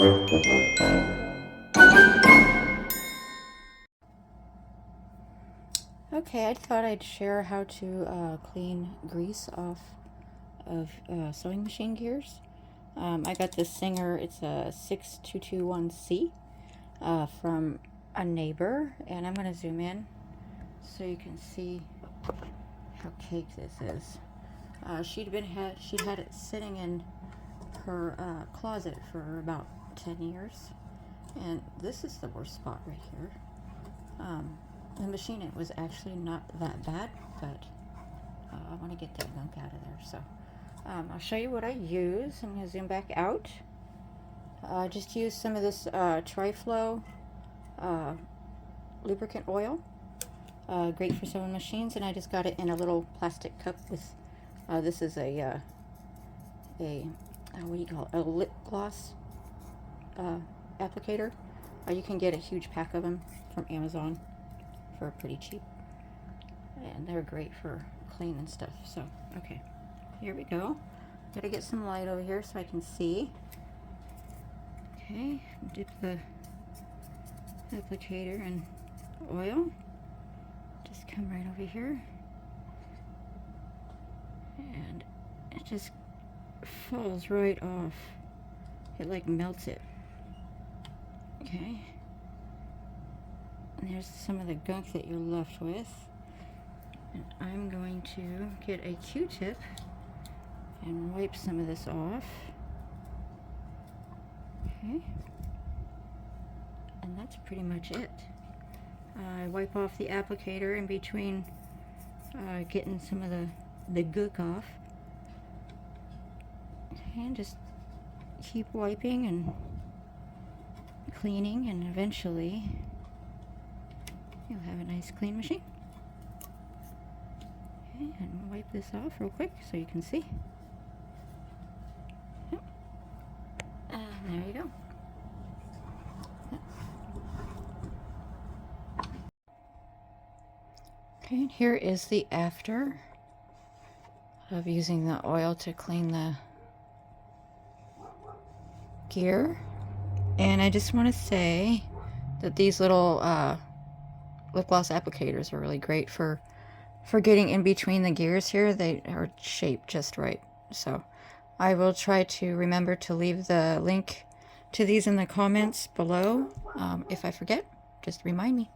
Okay, I thought I'd share how to clean grease off of sewing machine gears. I got this Singer, it's a 6221C from a neighbor, and I'm going to zoom in so you can see how caked this is. She'd had it sitting in her closet for about 10 years, and this is the worst spot right here. The machine, it was actually not that bad, but I want to get that gunk out of there. So I'll show you what I use. I'm going to zoom back out. Just use some of this Tri-Flow lubricant oil. Great for sewing machines, and I just got it in a little plastic cup with, this is a what do you call it? A lip gloss applicator. You can get a huge pack of them from Amazon for pretty cheap, and they're great for cleaning stuff. So okay, here we go. Gotta get some light over here so I can see. Okay, dip the applicator in oil. Just come right over here, and it just falls right off. It like melts it. Okay, and there's some of the gunk that you're left with, and I'm going to get a Q-tip and wipe some of this off. Okay, and that's pretty much it. I wipe off the applicator in between getting some of the gook off. Okay, and just keep wiping and cleaning, and eventually you'll have a nice clean machine. Okay, and wipe this off real quick so you can see. Yep. And there you go. Okay, and here is the after of using the oil to clean the gear. And I just want to say that these little lip gloss applicators are really great for getting in between the gears here. They are shaped just right. So I will try to remember to leave the link to these in the comments below. If I forget, just remind me.